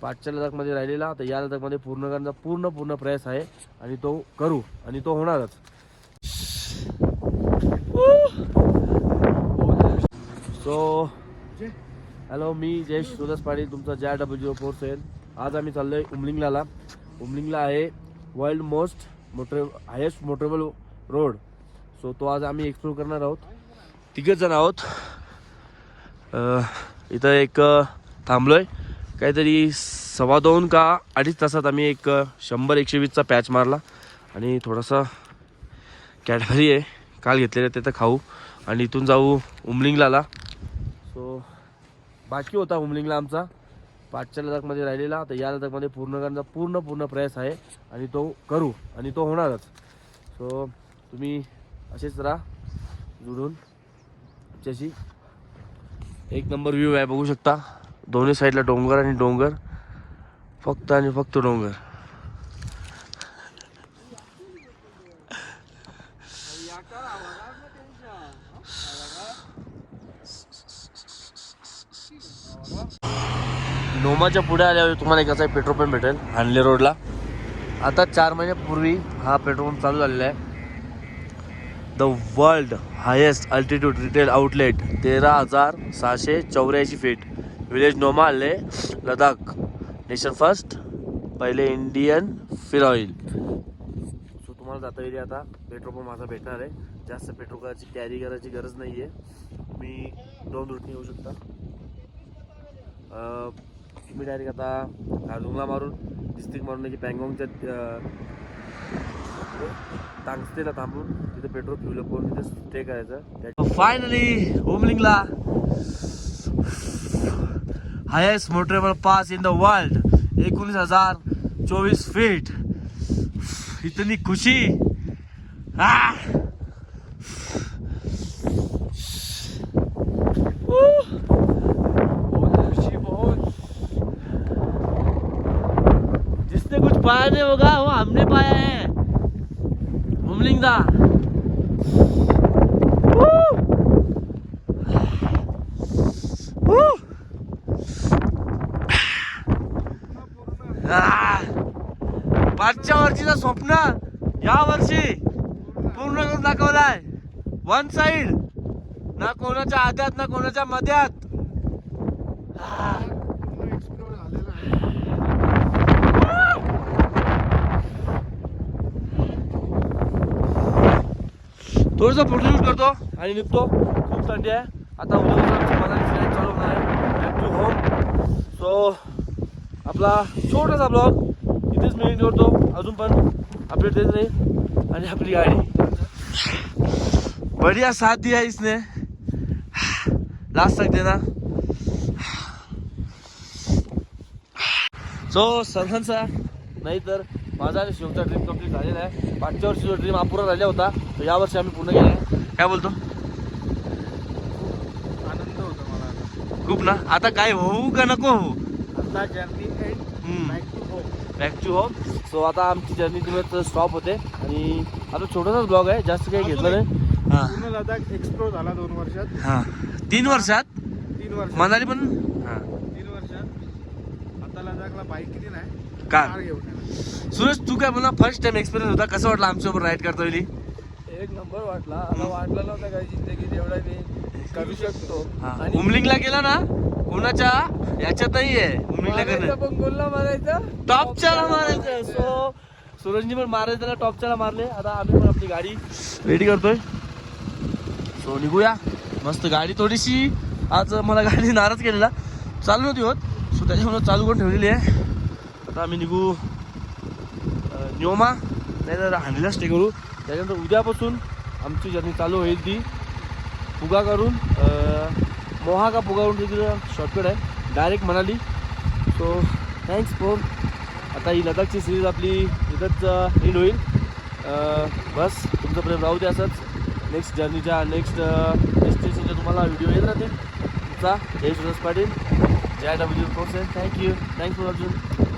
पाठच्या लडाखमध्ये राहिलेला, तर या लडाखमध्ये पूर्ण करण्याचा पूर्ण प्रयास आहे आणि तो करू आणि तो होणारच. सो हॅलो, मी जयेश सुरस पाटील, तुमचा JW47. आज आम्ही चाललोय उमलिंगला. उमलिंगला आहे world most highest motorable road. So तो आज आम्ही एक्सप्लोर करणार आहोत. 3 जण आहोत. इथं एक थांबलोय, काहीतरी 2.25 का 2.5 तासात आम्ही एक 100-120चा पॅच मारला आणि थोडासा कॅडबरी आहे काल घेतलेलं ते तर खाऊ आणि इथून जाऊ उमलिंगला. सो बाकी होता उमलिंगला आमचा पाठच्या लडाखमध्ये राहिलेला, तर या लडाखमध्ये पूर्ण करण्याचा पूर्ण प्रयास आहे आणि तो करू आणि तो होणारच. सो तुम्ही असेच राहा जुडून. आमच्याशी एक नंबर व्ह्यू आहे, बघू शकता. दोन्ही साईडला डोंगर आणि डोंगर, फक्त आणि फक्त डोंगर. नोमाच्या पुढे आल्यावर तुम्हाला एक असा पेट्रोल पंप भेटेल हानले रोडला. आता 4 महिन्यापूर्वी हा पेट्रोल पंप चालू झालेला आहे. The world highest altitude retail outlet, 13,684 feet, village Nyoma आले लडाख, नेशन फर्स्ट, पहिले इंडियन फिर ऑइल. सो तुम्हाला जाता येईल. आता पेट्रोल पंप माझा भेटणार आहे. जास्त पेट्रोल कॅरी करायची गरज नाही आहे. तुम्ही 2 रूटने येऊ शकता. तुम्ही डायरेक्ट आता खारदुंगला मारून डिस्ट्रिक्ट मारून की पँगॉंगच्या तांगस्तेला थांबून तिथे पेट्रोल फ्युल करून तिथे स्टे करायचं. Finally Umling La highest motorable pass in the world, 19,024 feet. इतनी खुशी. जिसने कुछ पाया नहीं होगा वो हमने पाया है. उमलिंगला पाचच्या वर्षीचं स्वप्न या वर्षी पूर्ण करून दाखवलाय. 1 साइड, ना कोणाच्या आद्यात ना कोणाच्या मध्यात. थोडंसं फोटोशूट करतो आणि निघतो. खूप थंडी आहे. आता उद्या मला फ्लाईट चालू होणार आहे बॅक टू होम. सो आपला छोटासा ब्लॉग इथेच मी करतो. अजून पण अपडेट देत नाही. आणि आपली गाडी बढ़िया साथ दिया इसने, लास्ट तक देना. सो सर्वांचा नाही तर माझा आणि शिवचा ड्रीम कम्प्लीट झालेला आहे. मागच्या वर्षी जो ड्रीम अपुरा राहिला होता तो यावर्षी आम्ही पूर्ण केला आहे. काय बोलतो? आनंद होतो मला खूप ना. आता काय होऊ का नको होऊ, आता journey back to home. So आता आमची जर्नी तुम्ही स्टॉप होते आणि आता छोटासाच ब्लॉग आहे, जास्त काही घेतलं नाही. पूर्ण लडाख एक्सप्लोर झाला 2 वर्षात. हां 3 वर्षात 3 वर्षात मनाली पण. हां 3 वर्षात. आता लडाखला बाईक किती नाही, कार घेऊन येणार. सुरेश, तू काय म्हणा, फर्स्ट टाइम एक्सपिरियन्स होता, कसं वाटलं आमच्यासोबत राईड करता येईल? एक नंबर वाटला. आता वाटलं नव्हतं काही जिंदगीत एवढा मी करू शकतो. आणि उमलिंगला गेला ना, कोणाच्या याच्यातही आहे उमलिंगला करणं. पण गोलला मारायचं, टॉपच्याला मारायचं. सो सूरजनी पण मारायचं, त्याला टॉपच्याला मारले. आता आम्ही पण आपली गाडी रेडी करतोय. सो निघूया. मस्त गाडी थोडीशी आज मला गाडी नाराज केलेला, चालू नव्हती होत. सो त्याच्यामुळे चालू करून ठेवलेली आहे. आता आम्ही निघू न्योमा नाही तर हांडीला स्टे करू. त्याच्यानंतर उद्यापासून आमची जर्नी चालू होईल. ती पुगा करून मोहा का पुगा करून तिथं शॉर्टकट आहे direct Manali. So thanks for. आता ही लडाखची सिरीज आपली इथंच एंड होईल. बस तुमचं प्रेम राहू दे असंच. नेक्स्ट जर्नीच्या नेक्स्ट डेस्टिनेशनच्या तुम्हाला व्हिडिओ येईल ना. ते तुमचा Jay Suras Patil, JW47. Thank you for watching.